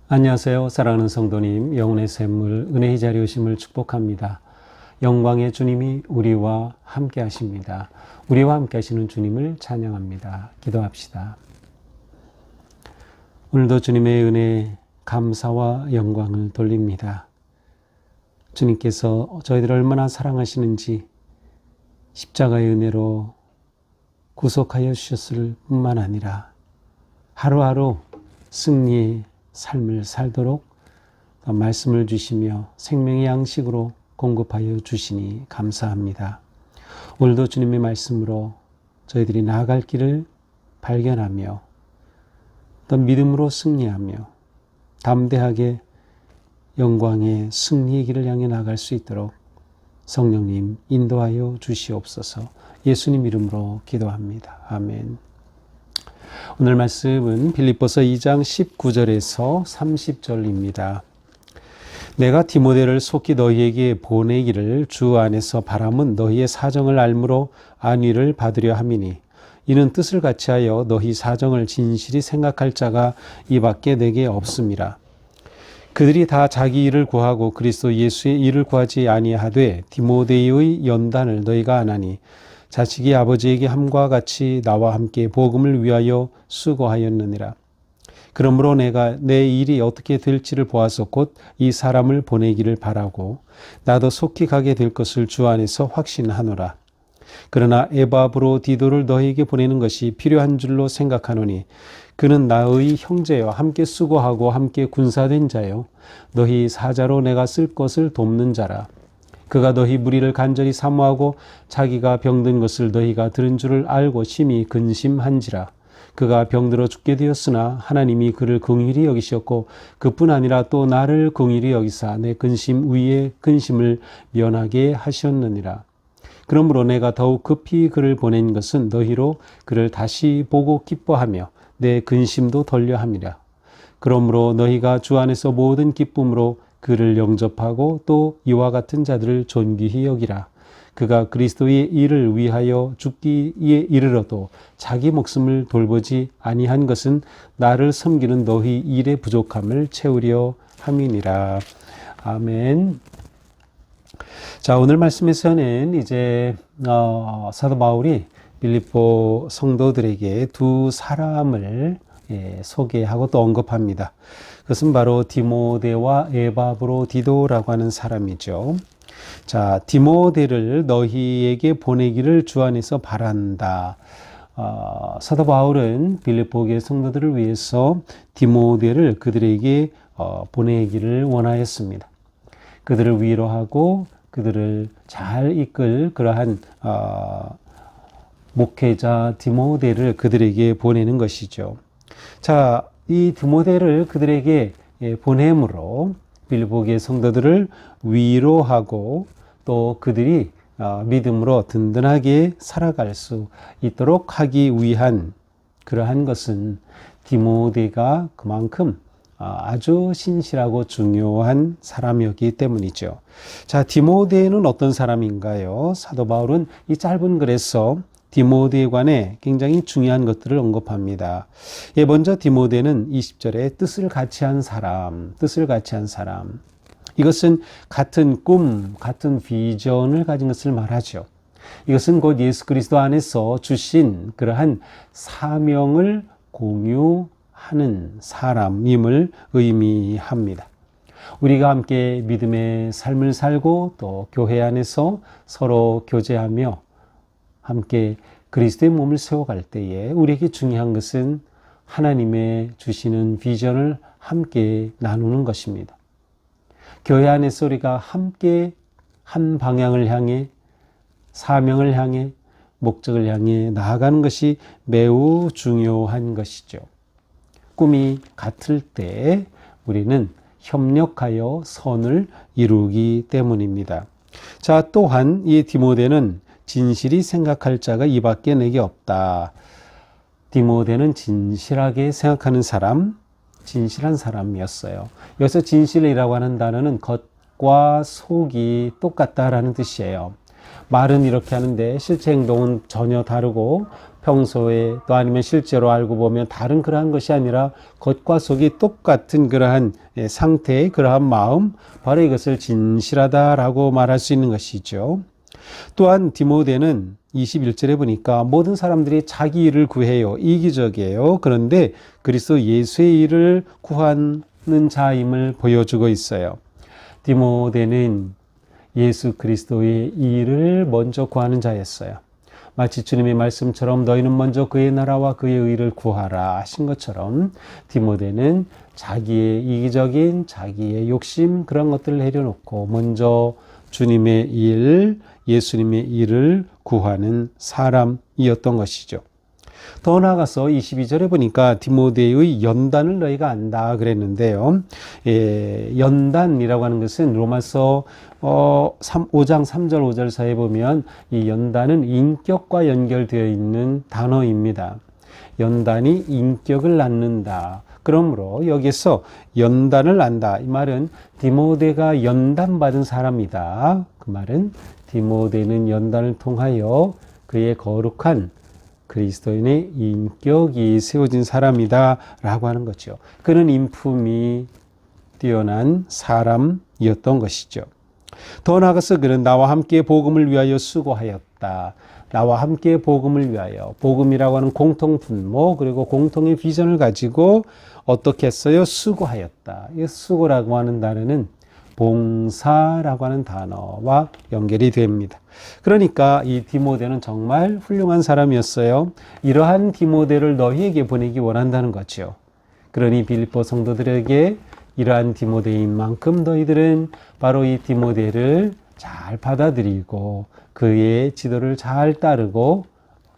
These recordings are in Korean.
안녕하세요. 사랑하는 성도님, 영혼의 샘물, 은혜의 자리에 오심을 축복합니다. 영광의 주님이 우리와 함께 하십니다. 우리와 함께 하시는 주님을 찬양합니다. 기도합시다. 오늘도 주님의 은혜, 감사와 영광을 돌립니다. 주님께서 저희들을 얼마나 사랑하시는지 십자가의 은혜로 구속하여 주셨을 뿐만 아니라 하루하루 승리의 삶을 살도록 말씀을 주시며 생명의 양식으로 공급하여 주시니 감사합니다. 오늘도 주님의 말씀으로 저희들이 나아갈 길을 발견하며 또 믿음으로 승리하며 담대하게 영광의 승리의 길을 향해 나아갈 수 있도록 성령님 인도하여 주시옵소서. 예수님 이름으로 기도합니다. 아멘. 오늘 말씀은 빌립보서 2장 19절에서 30절입니다. 내가 디모데를 속히 너희에게 보내기를 주 안에서 바람은 너희의 사정을 알므로 안위를 받으려 함이니 이는 뜻을 같이하여 너희 사정을 진실히 생각할 자가 이밖에 내게 없음이라. 그들이 다 자기 일을 구하고 그리스도 예수의 일을 구하지 아니하되 디모데의 연단을 너희가 아나니 자식이 아버지에게 함과 같이 나와 함께 복음을 위하여 수고하였느니라. 그러므로 내가 내 일이 어떻게 될지를 보아서 곧 이 사람을 보내기를 바라고 나도 속히 가게 될 것을 주 안에서 확신하노라. 그러나 에바브로디도를 너희에게 보내는 것이 필요한 줄로 생각하노니 그는 나의 형제여 함께 수고하고 함께 군사된 자요 너희 사자로 내가 쓸 것을 돕는 자라. 그가 너희 무리를 간절히 사모하고 자기가 병든 것을 너희가 들은 줄을 알고 심히 근심한지라. 그가 병들어 죽게 되었으나 하나님이 그를 긍휼히 여기셨고 그뿐 아니라 또 나를 긍휼히 여기사 내 근심 위에 근심을 면하게 하셨느니라. 그러므로 내가 더욱 급히 그를 보낸 것은 너희로 그를 다시 보고 기뻐하며 내 근심도 덜려 함이라. 그러므로 너희가 주 안에서 모든 기쁨으로 그를 영접하고 또 이와 같은 자들을 존귀히 여기라. 그가 그리스도의 일을 위하여 죽기에 이르러도 자기 목숨을 돌보지 아니한 것은 나를 섬기는 너희 일의 부족함을 채우려 함이니라. 아멘. 자, 오늘 말씀에서는 이제 사도 바울이 빌립보 성도들에게 두 사람을 소개하고 또 언급합니다. 그것은 바로 디모데와 에바브로디도라고 하는 사람이죠. 자, 디모데를 너희에게 보내기를 주 안에서 바란다. 사도 바울은 빌립보 교회 성도들을 위해서 디모데를 그들에게 보내기를 원하였습니다. 그들을 위로하고 그들을 잘 이끌 그러한 목회자 디모데를 그들에게 보내는 것이죠. 자, 이 디모데를 그들에게 보냄으로 빌립보 교회 성도들을 위로하고 또 그들이 믿음으로 든든하게 살아갈 수 있도록 하기 위한 그러한 것은 디모데가 그만큼 아주 신실하고 중요한 사람이었기 때문이죠. 자, 디모데는 어떤 사람인가요? 사도 바울은 이 짧은 글에서 디모데에 관해 굉장히 중요한 것들을 언급합니다. 먼저 디모데는 20절에 뜻을 같이 한 사람, 뜻을 같이 한 사람. 이것은 같은 꿈, 같은 비전을 가진 것을 말하죠. 이것은 곧 예수 그리스도 안에서 주신 그러한 사명을 공유하는 사람임을 의미합니다. 우리가 함께 믿음의 삶을 살고 또 교회 안에서 서로 교제하며 함께 그리스도의 몸을 세워갈 때에 우리에게 중요한 것은 하나님의 주시는 비전을 함께 나누는 것입니다. 교회 안에서 우리가 함께 한 방향을 향해 사명을 향해 목적을 향해 나아가는 것이 매우 중요한 것이죠. 꿈이 같을 때 우리는 협력하여 선을 이루기 때문입니다. 자, 또한 이 디모데는 진실이 생각할 자가 이밖에 내게 없다. 디모데는 진실하게 생각하는 사람, 진실한 사람이었어요. 여기서 진실이라고 하는 단어는 겉과 속이 똑같다라는 뜻이에요. 말은 이렇게 하는데 실제 행동은 전혀 다르고 평소에 또 아니면 실제로 알고 보면 다른 그러한 것이 아니라 겉과 속이 똑같은 그러한 상태의 그러한 마음, 바로 이것을 진실하다라고 말할 수 있는 것이죠. 또한 디모데는 21절에 보니까 모든 사람들이 자기 일을 구해요. 이기적이에요. 그런데 그리스도 예수의 일을 구하는 자임을 보여주고 있어요. 디모데는 예수 그리스도의 일을 먼저 구하는 자였어요. 마치 주님의 말씀처럼 너희는 먼저 그의 나라와 그의 의를 구하라 하신 것처럼 디모데는 자기의 이기적인 자기의 욕심 그런 것들을 내려놓고 먼저 주님의 일, 예수님의 일을 구하는 사람이었던 것이죠. 더 나아가서 22절에 보니까 디모데의 연단을 너희가 안다 그랬는데요. 연단이라고 하는 것은 로마서 5장 3절 5절 사이에 보면 이 연단은 인격과 연결되어 있는 단어입니다. 연단이 인격을 낳는다. 그러므로 여기서 연단을 안다. 이 말은 디모데가 연단받은 사람이다. 그 말은 디모데는 연단을 통하여 그의 거룩한 그리스도인의 인격이 세워진 사람이다 라고 하는 거죠. 그는 인품이 뛰어난 사람이었던 것이죠. 더 나아가서 그는 나와 함께 복음을 위하여 수고하였다. 나와 함께 복음을 위하여, 복음이라고 하는 공통 분모 그리고 공통의 비전을 가지고 어떻게 했어요? 수고하였다. 이 수고라고 하는 단어는 봉사라고 하는 단어와 연결이 됩니다. 그러니까 이 디모데는 정말 훌륭한 사람이었어요. 이러한 디모데를 너희에게 보내기 원한다는 거죠. 그러니 빌립보 성도들에게 이러한 디모데인 만큼 너희들은 바로 이 디모데를 잘 받아들이고 그의 지도를 잘 따르고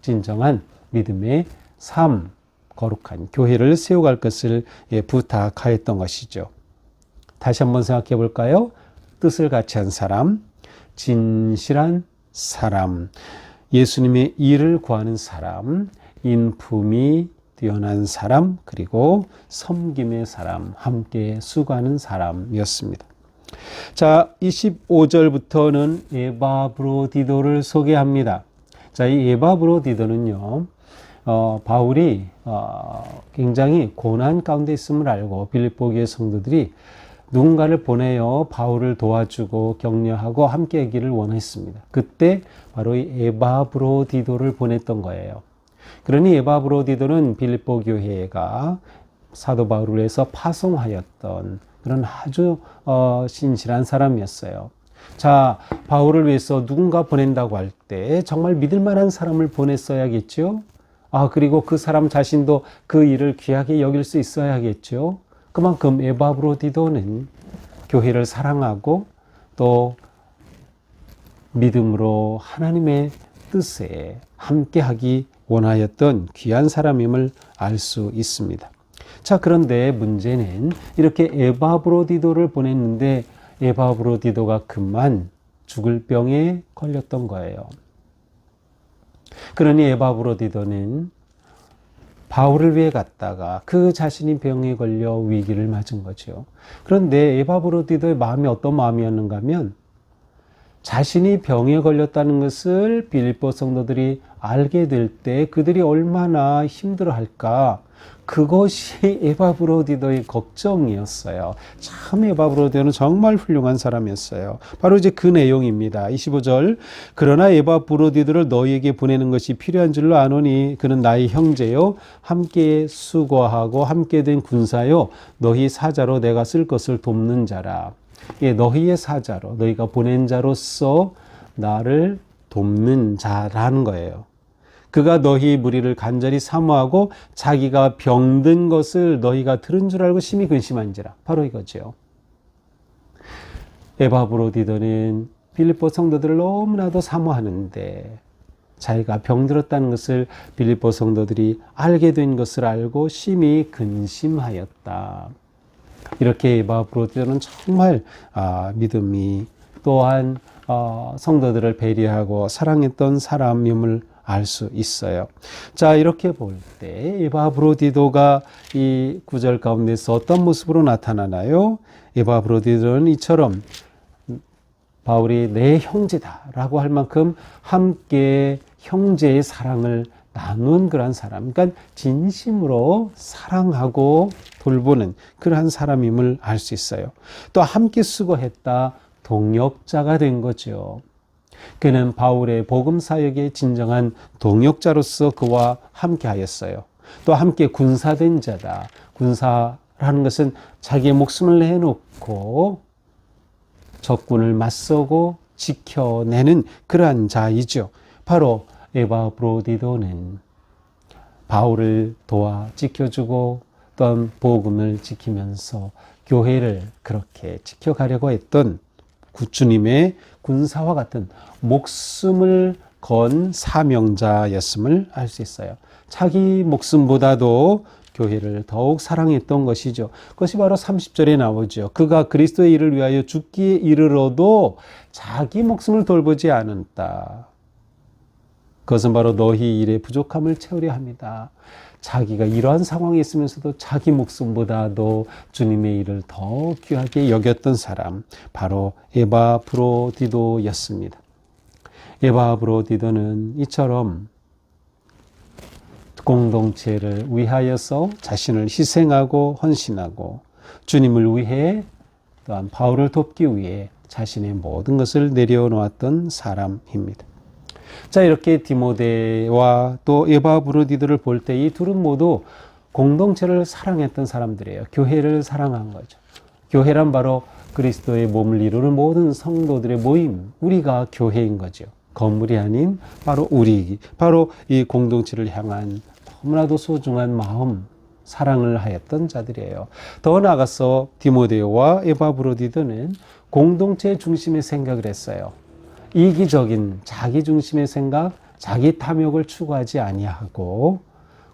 진정한 믿음의 삶, 거룩한 교회를 세워갈 것을 부탁하였던 것이죠. 다시 한번 생각해 볼까요? 뜻을 같이 한 사람, 진실한 사람, 예수님의 일을 구하는 사람, 인품이 뛰어난 사람, 그리고 섬김의 사람, 함께 수고하는 사람이었습니다. 자, 25절부터는 에바브로디도를 소개합니다. 자, 이 에바브로디도는요, 바울이 굉장히 고난 가운데 있음을 알고 빌립보 교회 성도들이 누군가를 보내어 바울을 도와주고 격려하고 함께 하기를 원했습니다. 그때 바로 이 에바브로디도를 보냈던 거예요. 그러니 에바브로디도는 빌립보 교회가 사도 바울을 위해서 파송하였던 그런 아주 신실한 사람이었어요. 자, 바울을 위해서 누군가 보낸다고 할 때 정말 믿을 만한 사람을 보냈어야겠죠. 그리고 그 사람 자신도 그 일을 귀하게 여길 수 있어야겠죠. 그만큼 에바브로디도는 교회를 사랑하고 또 믿음으로 하나님의 뜻에 함께하기 원하였던 귀한 사람임을 알 수 있습니다. 자, 그런데 문제는 이렇게 에바브로디도를 보냈는데 에바브로디도가 그만 죽을 병에 걸렸던 거예요. 그러니 에바브로디도는 바울을 위해 갔다가 그 자신이 병에 걸려 위기를 맞은 거죠. 그런데 에바브로디도의 마음이 어떤 마음이었는가 하면 자신이 병에 걸렸다는 것을 빌립보 성도들이 알게 될 때 그들이 얼마나 힘들어할까, 그것이 에바브로디도의 걱정이었어요. 참 에바브로디도는 정말 훌륭한 사람이었어요. 바로 이제 그 내용입니다. 25절, 그러나 에바브로디도를 너희에게 보내는 것이 필요한 줄로 아노니 그는 나의 형제요 함께 수고하고 함께 된 군사요 너희 사자로 내가 쓸 것을 돕는 자라. 너희의 사자로, 너희가 보낸 자로서 나를 돕는 자라는 거예요. 그가 너희 무리를 간절히 사모하고 자기가 병든 것을 너희가 들은 줄 알고 심히 근심한지라. 바로 이거죠. 에바브로디도는 빌립보 성도들을 너무나도 사모하는데 자기가 병들었다는 것을 빌립보 성도들이 알게 된 것을 알고 심히 근심하였다. 이렇게 에바브로디도는 정말 믿음이 또한 성도들을 배려하고 사랑했던 사람임을 알 수 있어요. 자, 이렇게 볼 때 에바브로디도가 이 구절 가운데서 어떤 모습으로 나타나나요? 에바브로디도는 이처럼 바울이 내 형제다라고 할 만큼 함께 형제의 사랑을 나눈 그러한 사람, 그러니까 진심으로 사랑하고 돌보는 그러한 사람임을 알 수 있어요. 또 함께 수고했다, 동역자가 된 거죠. 그는 바울의 복음 사역의 진정한 동역자로서 그와 함께 하였어요. 또 함께 군사된 자다. 군사라는 것은 자기의 목숨을 내놓고 적군을 맞서고 지켜내는 그러한 자이죠. 바로 에바브로디도는 바울을 도와 지켜주고 또한 복음을 지키면서 교회를 그렇게 지켜가려고 했던 주님의 군사와 같은 목숨을 건 사명자였음을 알 수 있어요. 자기 목숨보다도 교회를 더욱 사랑했던 것이죠. 그것이 바로 30절에 나오죠. 그가 그리스도의 일을 위하여 죽기에 이르러도 자기 목숨을 돌보지 않았다. 그것은 바로 너희 일의 부족함을 채우려 합니다. 자기가 이러한 상황에 있으면서도 자기 목숨보다도 주님의 일을 더 귀하게 여겼던 사람, 바로 에바브로디도였습니다. 에바브로디도는 이처럼 공동체를 위하여서 자신을 희생하고 헌신하고 주님을 위해 또한 바울을 돕기 위해 자신의 모든 것을 내려놓았던 사람입니다. 자, 이렇게 디모데와 또 에바브로디도를 볼 때 이 둘은 모두 공동체를 사랑했던 사람들이에요. 교회를 사랑한 거죠. 교회란 바로 그리스도의 몸을 이루는 모든 성도들의 모임, 우리가 교회인 거죠. 건물이 아닌 바로 우리, 바로 이 공동체를 향한 너무나도 소중한 마음, 사랑을 하였던 자들이에요. 더 나아가서 디모데와 에바브로디도는 공동체 중심의 생각을 했어요. 이기적인 자기 중심의 생각, 자기 탐욕을 추구하지 아니하고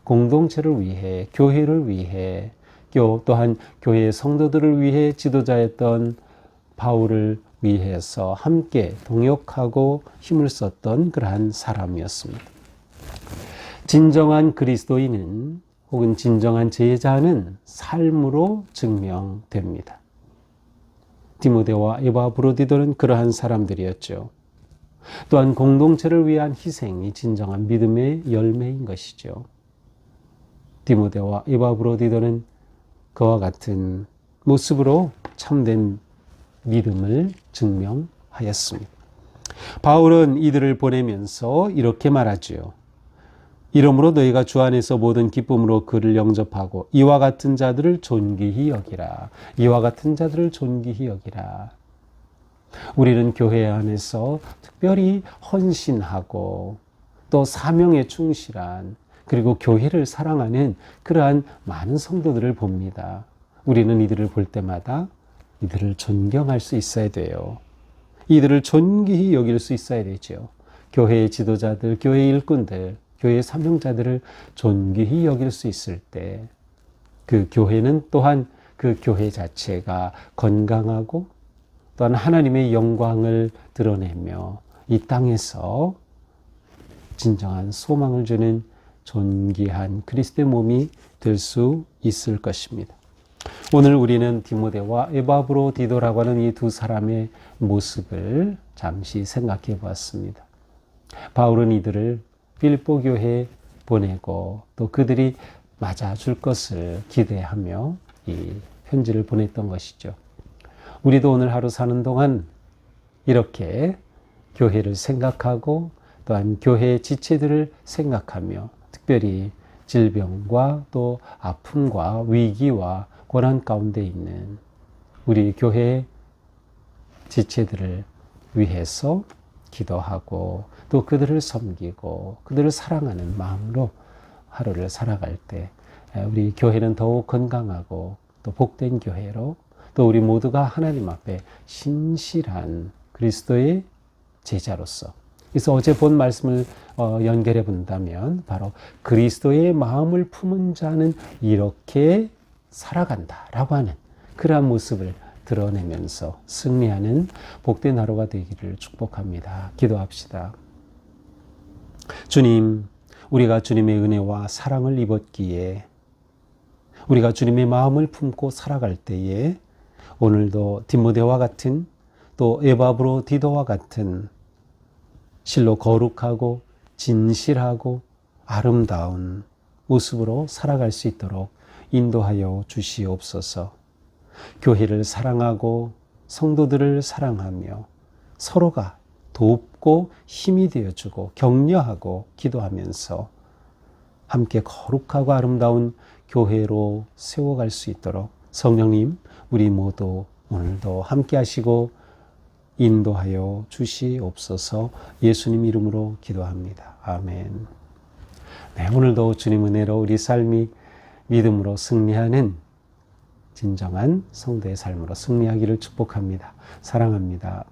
공동체를 위해, 교회를 위해, 또한 교회의 성도들을 위해 지도자였던 바울을 위해서 함께 동역하고 힘을 썼던 그러한 사람이었습니다. 진정한 그리스도인은 혹은 진정한 제자는 삶으로 증명됩니다. 디모데와 에바브로디도는 그러한 사람들이었죠. 또한 공동체를 위한 희생이 진정한 믿음의 열매인 것이죠. 디모데와 에바브로디도는 그와 같은 모습으로 참된 믿음을 증명하였습니다. 바울은 이들을 보내면서 이렇게 말하지요. 이러므로 너희가 주 안에서 모든 기쁨으로 그를 영접하고 이와 같은 자들을 존귀히 여기라. 이와 같은 자들을 존귀히 여기라. 우리는 교회 안에서 특별히 헌신하고 또 사명에 충실한 그리고 교회를 사랑하는 그러한 많은 성도들을 봅니다. 우리는 이들을 볼 때마다 이들을 존경할 수 있어야 돼요. 이들을 존귀히 여길 수 있어야 되죠. 교회의 지도자들, 교회의 일꾼들, 교회의 사명자들을 존귀히 여길 수 있을 때 그 교회는 또한 그 교회 자체가 건강하고 또한 하나님의 영광을 드러내며 이 땅에서 진정한 소망을 주는 존귀한 그리스도의 몸이 될 수 있을 것입니다. 오늘 우리는 디모데와 에바브로디도라고 하는 이 두 사람의 모습을 잠시 생각해 보았습니다. 바울은 이들을 빌립보 교회에 보내고 또 그들이 맞아줄 것을 기대하며 이 편지를 보냈던 것이죠. 우리도 오늘 하루 사는 동안 이렇게 교회를 생각하고 또한 교회의 지체들을 생각하며 특별히 질병과 또 아픔과 위기와 고난 가운데 있는 우리 교회의 지체들을 위해서 기도하고 또 그들을 섬기고 그들을 사랑하는 마음으로 하루를 살아갈 때 우리 교회는 더욱 건강하고 또 복된 교회로 또 우리 모두가 하나님 앞에 신실한 그리스도의 제자로서, 그래서 어제 본 말씀을 연결해 본다면 바로 그리스도의 마음을 품은 자는 이렇게 살아간다라고 하는 그러한 모습을 드러내면서 승리하는 복된 하루가 되기를 축복합니다. 기도합시다. 주님, 우리가 주님의 은혜와 사랑을 입었기에 우리가 주님의 마음을 품고 살아갈 때에 오늘도 디모데와 같은 또 에바브로디도와 같은 실로 거룩하고 진실하고 아름다운 모습으로 살아갈 수 있도록 인도하여 주시옵소서. 교회를 사랑하고 성도들을 사랑하며 서로가 돕고 힘이 되어주고 격려하고 기도하면서 함께 거룩하고 아름다운 교회로 세워갈 수 있도록 성령님, 우리 모두 오늘도 함께 하시고 인도하여 주시옵소서. 예수님 이름으로 기도합니다. 아멘. 네, 오늘도 주님 은혜로 우리 삶이 믿음으로 승리하는 진정한 성도의 삶으로 승리하기를 축복합니다. 사랑합니다.